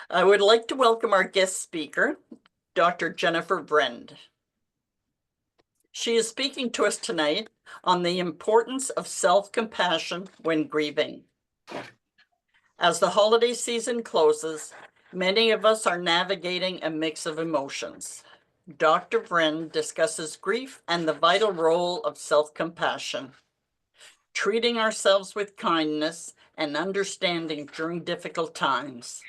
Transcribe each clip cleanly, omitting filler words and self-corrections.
I would like to welcome our guest speaker, Dr. Jennifer Vriend. She is speaking to us tonight on the importance of self-compassion when grieving. As the holiday season closes, many of us are navigating a mix of emotions. Dr. Vriend discusses grief and the vital role of self-compassion, treating ourselves with kindness and understanding during difficult times.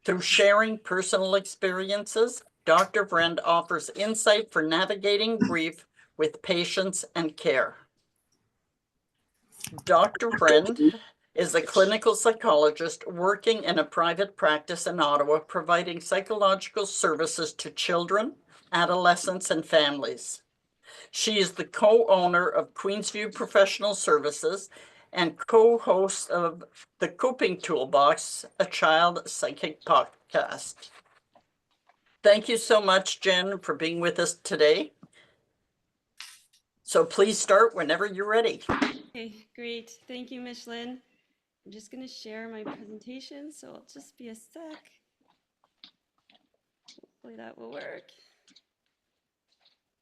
Through sharing personal experiences, Dr. Vriend offers insight for navigating grief with patience and care. Dr. Vriend is a clinical psychologist working in a private practice in Ottawa, providing psychological services to children, adolescents, and families. She is the co-owner of Queensview Professional Services and co-host of the Coping Toolbox, a child psychic podcast. Thank you so much, Jen, for being with us today. So please start whenever you're ready. Okay, great. Thank you, Michelin. I'm just going to share my presentation, so it'll just be a sec. Hopefully that will work.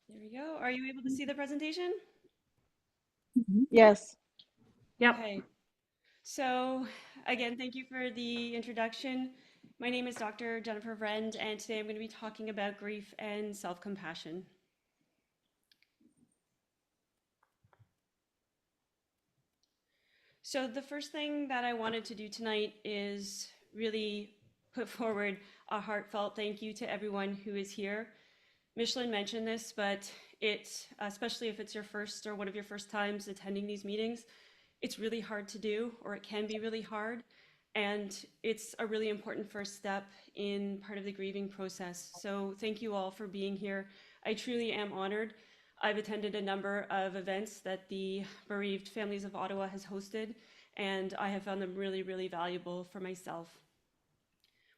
There we go. Are you able to see the presentation? Yes. Yep. Okay. So again, thank you for the introduction. My name is Dr. Jennifer Vriend, and today I'm going to be talking about grief and self-compassion. So the first thing that I wanted to do tonight is really put forward a heartfelt thank you to everyone who is here. Michelin mentioned this, but especially if it's your first or one of your first times attending these meetings, it's really hard to do, or it can be really hard. And it's a really important first step in part of the grieving process. So thank you all for being here. I truly am honored. I've attended a number of events that the Bereaved Families of Ottawa has hosted, and I have found them really, really valuable for myself.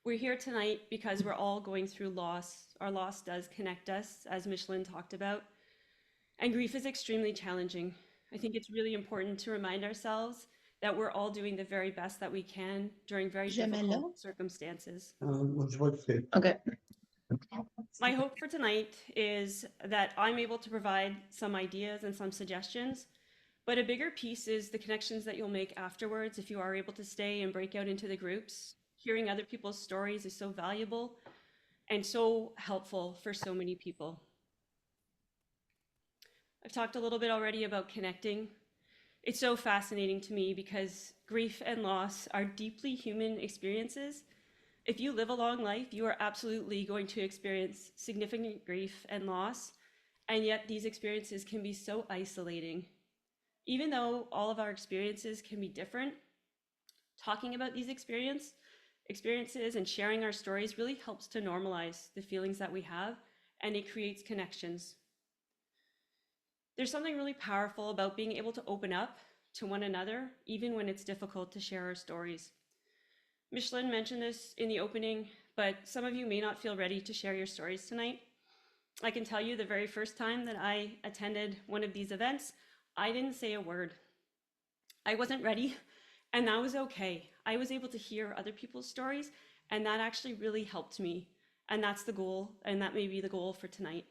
We're here tonight because we're all going through loss. Our loss does connect us, as Michelin talked about, and grief is extremely challenging. I think it's really important to remind ourselves that we're all doing the very best that we can during very difficult circumstances. Okay. My hope for tonight is that I'm able to provide some ideas and some suggestions, but a bigger piece is the connections that you'll make afterwards if you are able to stay and break out into the groups. Hearing other people's stories is so valuable and so helpful for so many people. I've talked a little bit already about connecting. It's so fascinating to me because grief and loss are deeply human experiences. If you live a long life, you are absolutely going to experience significant grief and loss, and yet these experiences can be so isolating. Even though all of our experiences can be different, talking about these experiences and sharing our stories really helps to normalize the feelings that we have, and it creates connections. There's something really powerful about being able to open up to one another, even when it's difficult to share our stories. Michelin mentioned this in the opening, but some of you may not feel ready to share your stories tonight. I can tell you the very first time that I attended one of these events, I didn't say a word. I wasn't ready, and that was okay. I was able to hear other people's stories, and that actually really helped me. And that's the goal, and that may be the goal for tonight.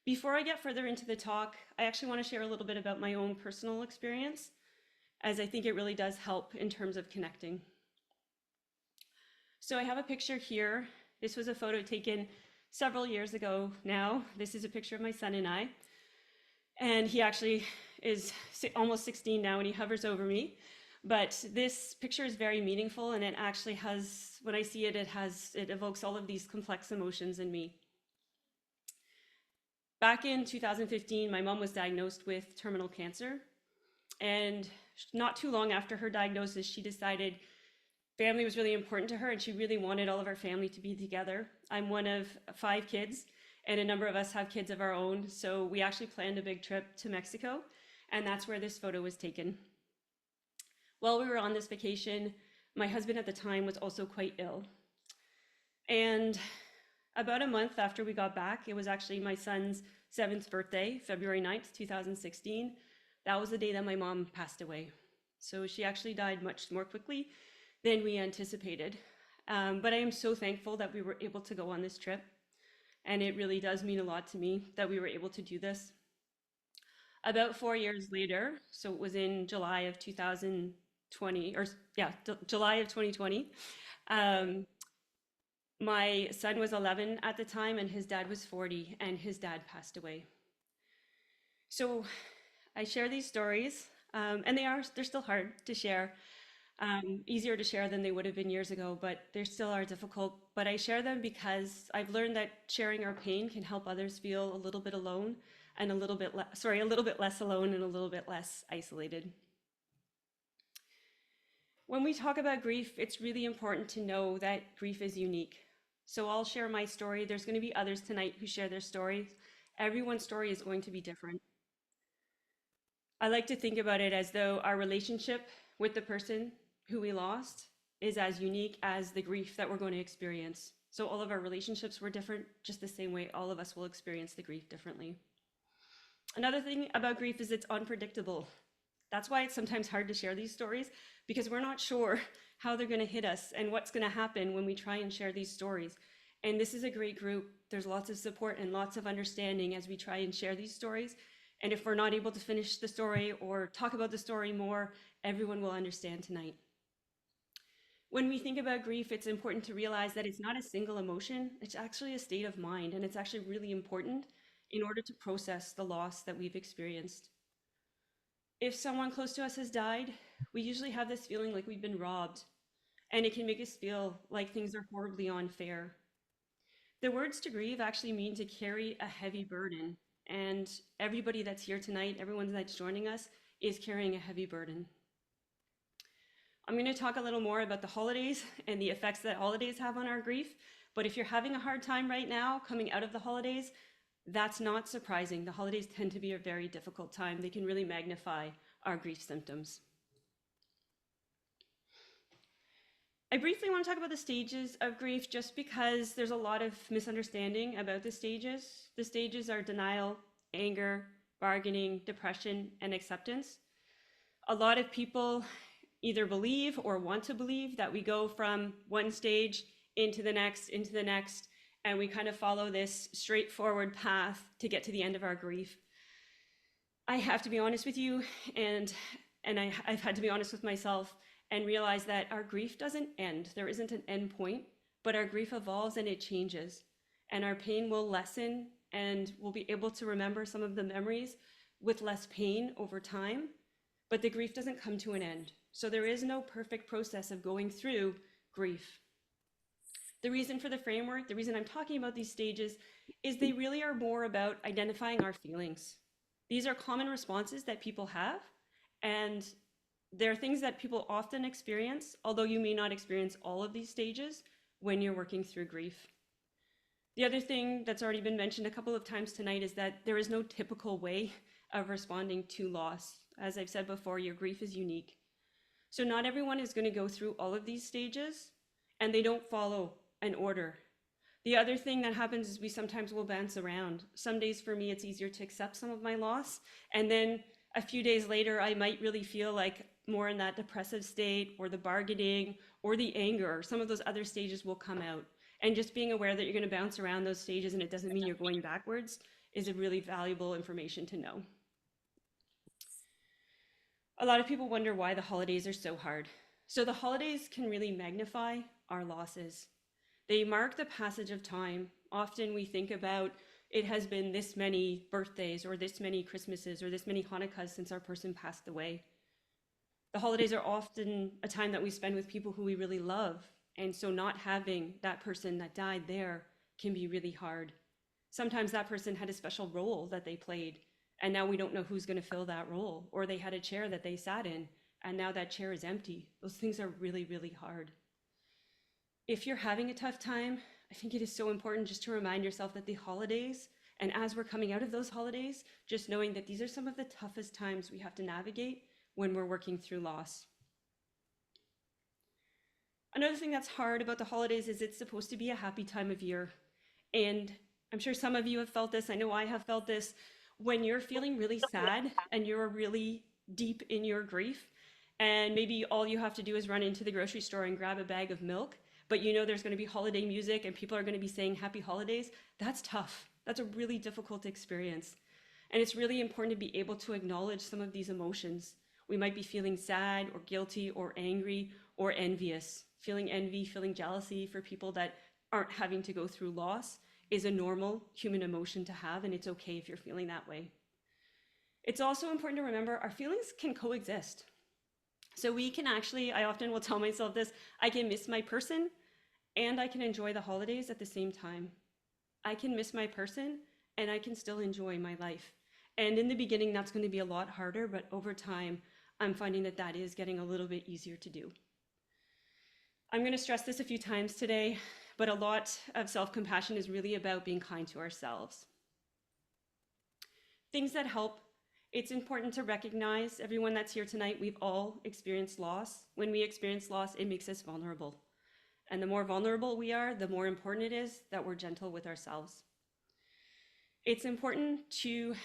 Before I get further into the talk, I actually want to share a little bit about my own personal experience, as I think it really does help in terms of connecting. So I have a picture here. This was a photo taken several years ago now. This is a picture of my son and I. And he actually is almost 16 now and he hovers over me. But this picture is very meaningful, and it actually has, when I see it, it evokes all of these complex emotions in me. Back in 2015, my mom was diagnosed with terminal cancer. And not too long after her diagnosis, she decided family was really important to her, and she really wanted all of our family to be together. I'm one of 5 kids, and a number of us have kids of our own. So we actually planned a big trip to Mexico, and that's where this photo was taken. While we were on this vacation, my husband at the time was also quite ill. And about a month after we got back, it was actually my son's 7th birthday, February 9th, 2016. That was the day that my mom passed away. So she actually died much more quickly than we anticipated. But I am so thankful that we were able to go on this trip. And it really does mean a lot to me that we were able to do this. About 4 years later, so it was in July of 2020, or yeah, July of 2020, um, my son was 11 at the time and his dad was 40, and his dad passed away. So I share these stories, and they're still hard to share. Easier to share than they would have been years ago, but they still are difficult. But I share them because I've learned that sharing our pain can help others feel a little bit alone and a little bit less alone and a little bit less isolated. When we talk about grief, it's really important to know that grief is unique. So I'll share my story. There's going to be others tonight who share their stories. Everyone's story is going to be different. I like to think about it as though our relationship with the person who we lost is as unique as the grief that we're going to experience. So all of our relationships were different, just the same way all of us will experience the grief differently. Another thing about grief is it's unpredictable. That's why it's sometimes hard to share these stories, because we're not sure how they're going to hit us and what's going to happen when we try and share these stories. And this is a great group. There's lots of support and lots of understanding as we try and share these stories. And if we're not able to finish the story or talk about the story more, everyone will understand tonight. When we think about grief, it's important to realize that it's not a single emotion, it's actually a state of mind, and it's actually really important in order to process the loss that we've experienced. If someone close to us has died, we usually have this feeling like we've been robbed, and it can make us feel like things are horribly unfair. The words to grieve actually mean to carry a heavy burden, and everybody that's here tonight, everyone that's joining us, is carrying a heavy burden. I'm going to talk a little more about the holidays and the effects that holidays have on our grief, but if you're having a hard time right now coming out of the holidays, that's not surprising. The holidays tend to be a very difficult time. They can really magnify our grief symptoms. I briefly want to talk about the stages of grief just because there's a lot of misunderstanding about the stages. The stages are denial, anger, bargaining, depression, and acceptance. A lot of people either believe or want to believe that we go from one stage into the next, and we kind of follow this straightforward path to get to the end of our grief. I have to be honest with you, and I've had to be honest with myself and realize that our grief doesn't end. There isn't an end point, but our grief evolves and it changes, and our pain will lessen, and we'll be able to remember some of the memories with less pain over time, but the grief doesn't come to an end. So there is no perfect process of going through grief. The reason for the framework, the reason I'm talking about these stages, is they really are more about identifying our feelings. These are common responses that people have, and they're things that people often experience, although you may not experience all of these stages when you're working through grief. The other thing that's already been mentioned a couple of times tonight is that there is no typical way of responding to loss. As I've said before, your grief is unique. So not everyone is going to go through all of these stages, and they don't follow an order. The other thing that happens is we sometimes will bounce around. Some days for me, it's easier to accept some of my loss, and then a few days later, I might really feel like more in that depressive state, or the bargaining, or the anger, or some of those other stages will come out. And just being aware that you're going to bounce around those stages and it doesn't mean you're going backwards is a really valuable information to know. A lot of people wonder why the holidays are so hard. So the holidays can really magnify our losses. They mark the passage of time. Often we think about it has been this many birthdays or this many Christmases or this many Hanukkahs since our person passed away. The holidays are often a time that we spend with people who we really love. And so not having that person that died there can be really hard. Sometimes that person had a special role that they played, and now we don't know who's going to fill that role, or they had a chair that they sat in, and now that chair is empty. Those things are really, really hard. If you're having a tough time, I think it is so important just to remind yourself that the holidays, and as we're coming out of those holidays, just knowing that these are some of the toughest times we have to navigate when we're working through loss. Another thing that's hard about the holidays is it's supposed to be a happy time of year. And I'm sure some of you have felt this. I know I have felt this. When you're feeling really sad and you're really deep in your grief, And maybe all you have to do is run into the grocery store and grab a bag of milk, but you know there's going to be holiday music and people are going to be saying happy holidays. That's tough. That's a really difficult experience. And it's really important to be able to acknowledge some of these emotions. We might be feeling sad or guilty or angry or envious. Feeling envy, feeling jealousy for people that aren't having to go through loss is a normal human emotion to have, and it's okay if you're feeling that way. It's also important to remember our feelings can coexist. So we can actually, I often will tell myself this, I can miss my person and I can enjoy the holidays at the same time. I can miss my person and I can still enjoy my life. And in the beginning, that's going to be a lot harder, but over time, I'm finding that that is getting a little bit easier to do. I'm going to stress this a few times today, but a lot of self-compassion is really about being kind to ourselves. Things that help. It's important to recognize, everyone that's here tonight, we've all experienced loss. When we experience loss, it makes us vulnerable. And the more vulnerable we are, the more important it is that we're gentle with ourselves. It's important to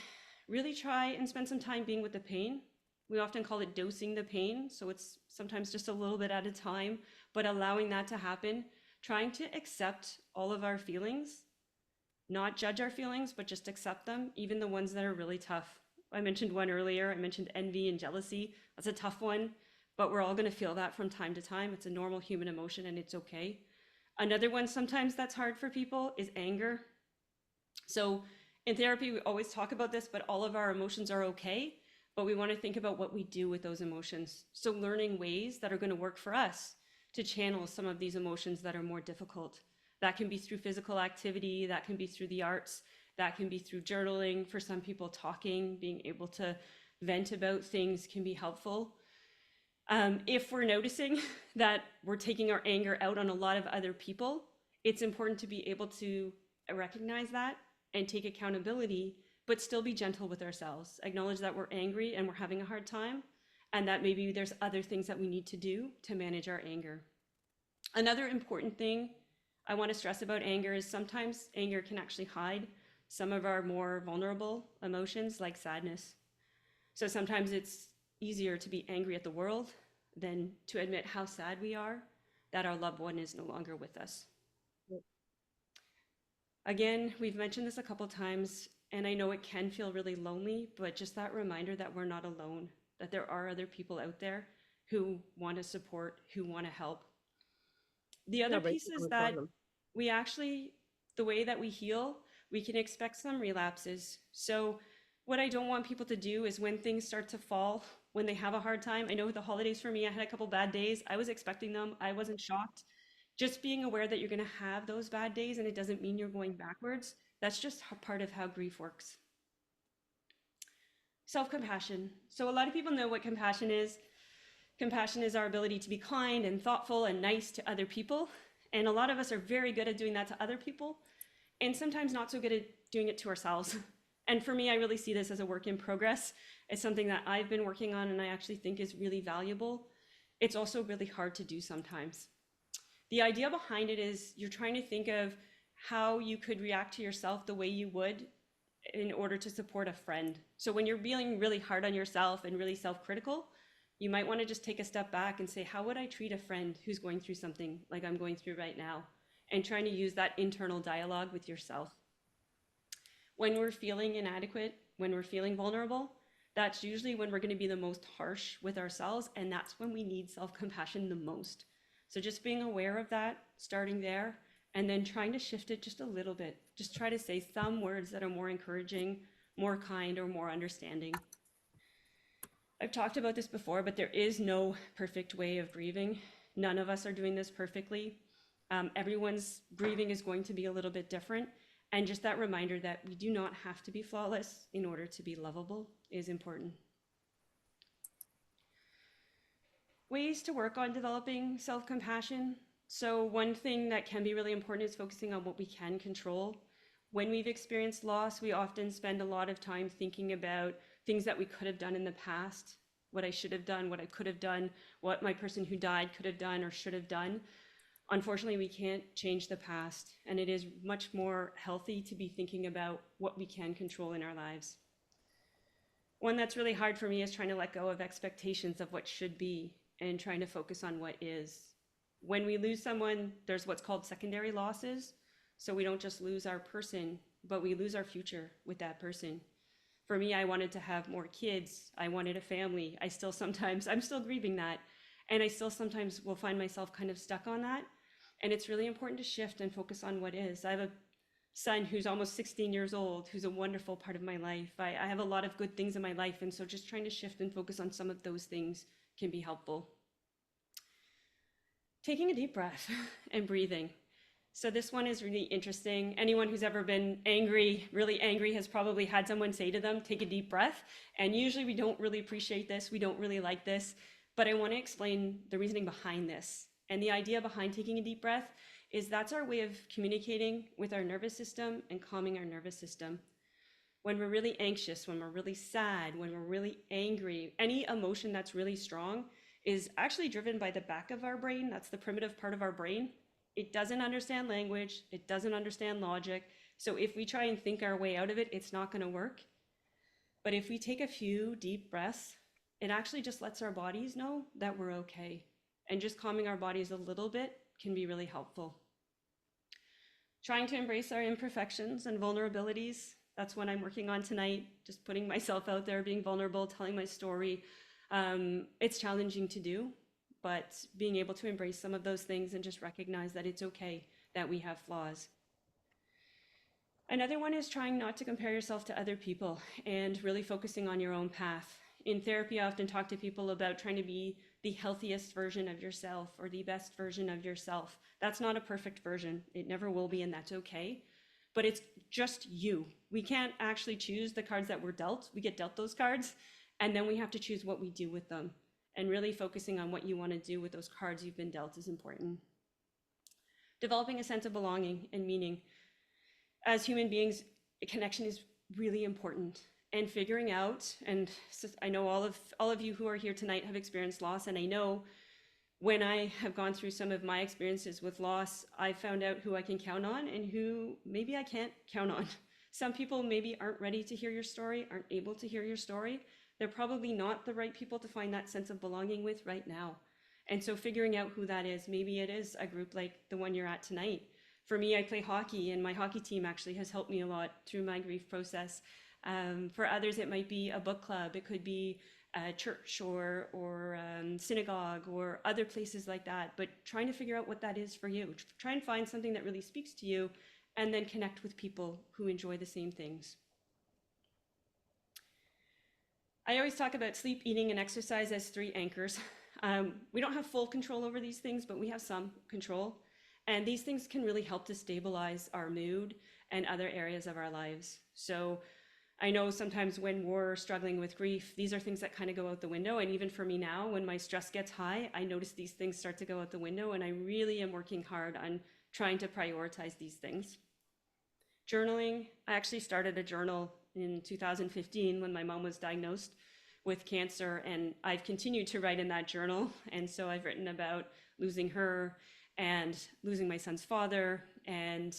really try and spend some time being with the pain. We often call it dosing the pain, so it's sometimes just a little bit at a time, but allowing that to happen, trying to accept all of our feelings, not judge our feelings, but just accept them, even the ones that are really tough. I mentioned one earlier. I mentioned envy and jealousy. That's a tough one, but we're all going to feel that from time to time. It's a normal human emotion and it's okay. Another one sometimes that's hard for people is anger. So in therapy, we always talk about this, but all of our emotions are okay, but we want to think about what we do with those emotions. So learning ways that are going to work for us to channel some of these emotions that are more difficult. That can be through physical activity, that can be through the arts, that can be through journaling. For some people, talking, being able to vent about things can be helpful. If we're noticing that we're taking our anger out on a lot of other people, it's important to be able to recognize that and take accountability, but still be gentle with ourselves. Acknowledge that we're angry and we're having a hard time, and that maybe there's other things that we need to do to manage our anger. Another important thing I want to stress about anger is sometimes anger can actually hide some of our more vulnerable emotions like sadness. So sometimes it's easier to be angry at the world than to admit how sad we are that our loved one is no longer with us. Again, we've mentioned this a couple times, and I know it can feel really lonely, but just that reminder that we're not alone, that there are other people out there who want to support, who want to help. The other piece is that we actually, the way that we heal, we can expect some relapses. So what I don't want people to do is when things start to fall, when they have a hard time, I know with the holidays for me, I had a couple bad days. I was expecting them. I wasn't shocked. Just being aware that you're going to have those bad days and it doesn't mean you're going backwards. That's just part of how grief works. Self-compassion. So a lot of people know what compassion is. Compassion is our ability to be kind and thoughtful and nice to other people. And a lot of us are very good at doing that to other people and sometimes not so good at doing it to ourselves. And for me, I really see this as a work in progress. It's something that I've been working on and I actually think is really valuable. It's also really hard to do sometimes. The idea behind it is you're trying to think of how you could react to yourself the way you would in order to support a friend. So when you're being really hard on yourself and really self-critical, you might want to just take a step back and say, how would I treat a friend who's going through something like I'm going through right now? And trying to use that internal dialogue with yourself. When we're feeling inadequate, when we're feeling vulnerable, that's usually when we're going to be the most harsh with ourselves, and that's when we need self-compassion the most. So just being aware of that, starting there, and then trying to shift it just a little bit. Just try to say some words that are more encouraging, more kind, or more understanding. I've talked about this before, but there is no perfect way of grieving. None of us are doing this perfectly. Everyone's grieving is going to be a little bit different. And just that reminder that we do not have to be flawless in order to be lovable is important. Ways to work on developing self-compassion. So one thing that can be really important is focusing on what we can control. When we've experienced loss, we often spend a lot of time thinking about things that we could have done in the past, what I should have done, what I could have done, what my person who died could have done or should have done. Unfortunately, we can't change the past, and it is much more healthy to be thinking about what we can control in our lives. One that's really hard for me is trying to let go of expectations of what should be and trying to focus on what is. When we lose someone, there's what's called secondary losses. So we don't just lose our person, but we lose our future with that person. For me, I wanted to have more kids. I wanted a family. I'm still grieving that. And I still sometimes will find myself kind of stuck on that. And it's really important to shift and focus on what is. I have a son who's almost 16 years old, who's a wonderful part of my life. I have a lot of good things in my life. And so just trying to shift and focus on some of those things can be helpful. Taking a deep breath and breathing. So this one is really interesting. Anyone who's ever been angry, really angry, has probably had someone say to them, take a deep breath. And usually we don't really appreciate this. We don't really like this. But I want to explain the reasoning behind this. And the idea behind taking a deep breath is that's our way of communicating with our nervous system and calming our nervous system. When we're really anxious, when we're really sad, when we're really angry, any emotion that's really strong is actually driven by the back of our brain. That's the primitive part of our brain. It doesn't understand language. It doesn't understand logic. So if we try and think our way out of it, it's not going to work. But if we take a few deep breaths, it actually just lets our bodies know that we're okay. And just calming our bodies a little bit can be really helpful. Trying to embrace our imperfections and vulnerabilities. That's what I'm working on tonight. Just putting myself out there, being vulnerable, telling my story. It's challenging to do, but being able to embrace some of those things and just recognize that it's okay that we have flaws. Another one is trying not to compare yourself to other people and really focusing on your own path. In therapy, I often talk to people about trying to be the healthiest version of yourself or the best version of yourself. That's not a perfect version. It never will be, and that's okay. But it's just you. We can't actually choose the cards that we're dealt. We get dealt those cards, and then we have to choose what we do with them. And really focusing on what you want to do with those cards you've been dealt is important. Developing a sense of belonging and meaning. As human beings, connection is really important. And figuring out, and I know all of you who are here tonight have experienced loss, and I know when I have gone through some of my experiences with loss, I found out who I can count on and who maybe I can't count on. Some people maybe aren't ready to hear your story, aren't able to hear your story. They're probably not the right people to find that sense of belonging with right now. And so figuring out who that is, maybe it is a group like the one you're at tonight. For me, I play hockey, and my hockey team actually has helped me a lot through my grief process. For others, it might be a book club. It could be a church or synagogue or other places like that. But trying to figure out what that is for you. Try and find something that really speaks to you and then connect with people who enjoy the same things. I always talk about sleep, eating, and exercise as 3 anchors. We don't have full control over these things, but we have some control. And these things can really help to stabilize our mood and other areas of our lives. So I know sometimes when we're struggling with grief, these are things that kind of go out the window. And even for me now, when my stress gets high, I notice these things start to go out the window, and I really am working hard on trying to prioritize these things. Journaling, I actually started a journal in 2015 when my mom was diagnosed with cancer, and I've continued to write in that journal. And so I've written about losing her and losing my son's father, and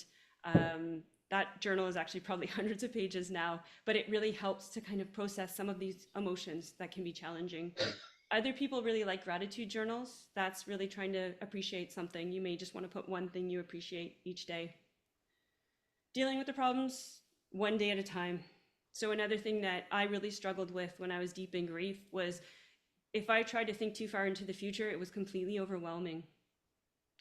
that journal is actually probably hundreds of pages now, but it really helps to kind of process some of these emotions that can be challenging. Other people really like gratitude journals. That's really trying to appreciate something. You may just want to put one thing you appreciate each day. Dealing with the problems one day at a time. So another thing that I really struggled with when I was deep in grief was if I tried to think too far into the future, it was completely overwhelming.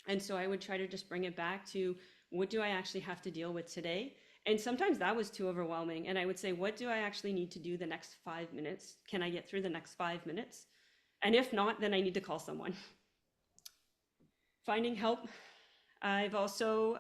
And so I would try to just bring it back to, what do I actually have to deal with today? And sometimes that was too overwhelming. And I would say, what do I actually need to do the next 5 minutes? Can I get through the next 5 minutes? And if not, then I need to call someone. Finding help. I've also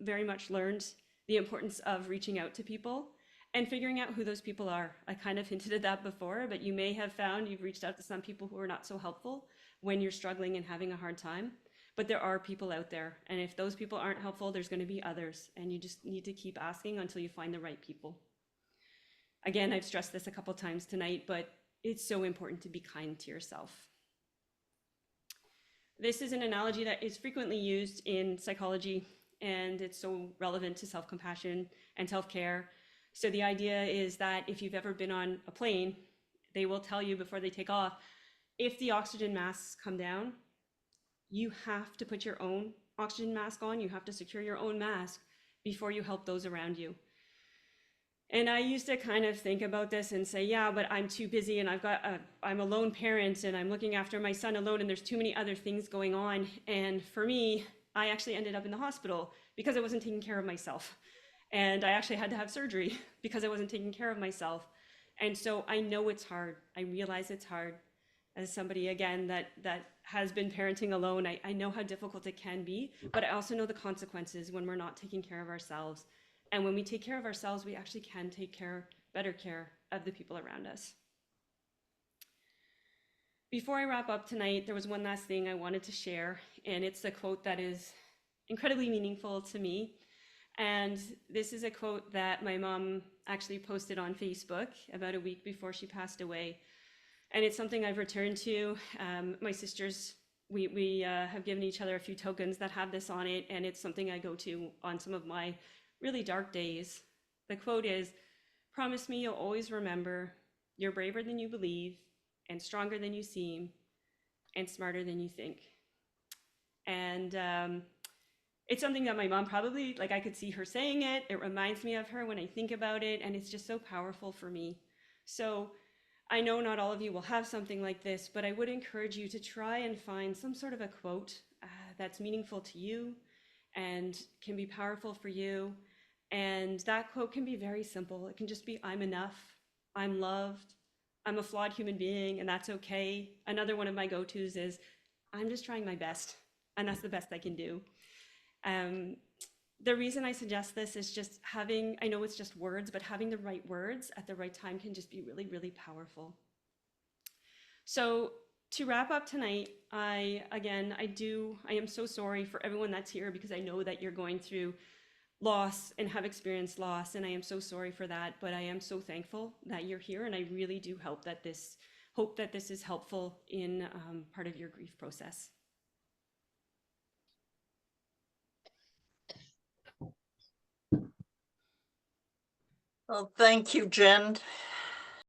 very much learned the importance of reaching out to people and figuring out who those people are. I kind of hinted at that before, but you may have found you've reached out to some people who are not so helpful when you're struggling and having a hard time. But there are people out there, and if those people aren't helpful, there's going to be others, and you just need to keep asking until you find the right people. Again, I've stressed this a couple times tonight, but it's so important to be kind to yourself. This is an analogy that is frequently used in psychology, and it's so relevant to self-compassion and self-care. So the idea is that if you've ever been on a plane they will tell you before they take off, if the oxygen masks come down, you have to put your own oxygen mask on. You have to secure your own mask before you help those around you. And I used to kind of think about this and say, yeah, but I'm too busy and I'm a lone parent and I'm looking after my son alone and there's too many other things going on. And for me, I actually ended up in the hospital because I wasn't taking care of myself. And I actually had to have surgery because I wasn't taking care of myself. And so I know it's hard. I realize it's hard. As somebody, again, that has been parenting alone, I know how difficult it can be, but I also know the consequences when we're not taking care of ourselves. And when we take care of ourselves, we actually can take better care of the people around us. Before I wrap up tonight, there was one last thing I wanted to share, and it's a quote that is incredibly meaningful to me. And this is a quote that my mom actually posted on Facebook about a week before she passed away. And it's something I've returned to. My sisters, we have given each other a few tokens that have this on it, and it's something I go to on some of my really dark days. The quote is, "Promise me you'll always remember you're braver than you believe, and stronger than you seem, and smarter than you think." And it's something that my mom probably, like I could see her saying it. It reminds me of her when I think about it, and it's just so powerful for me. So I know not all of you will have something like this, but I would encourage you to try and find some sort of a quote that's meaningful to you and can be powerful for you. And that quote can be very simple. It can just be, I'm enough, I'm loved, I'm a flawed human being, and that's okay. Another one of my go-tos is, I'm just trying my best, and that's the best I can do. Um, the reason I suggest this is just having, I know it's just words, but having the right words at the right time can just be really, really powerful. So to wrap up tonight, I am so sorry for everyone that's here because I know that you're going through loss and have experienced loss, and I am so sorry for that, but I am so thankful that you're here, and I really do hope that this is helpful in part of your grief process. Well, thank you, Jen.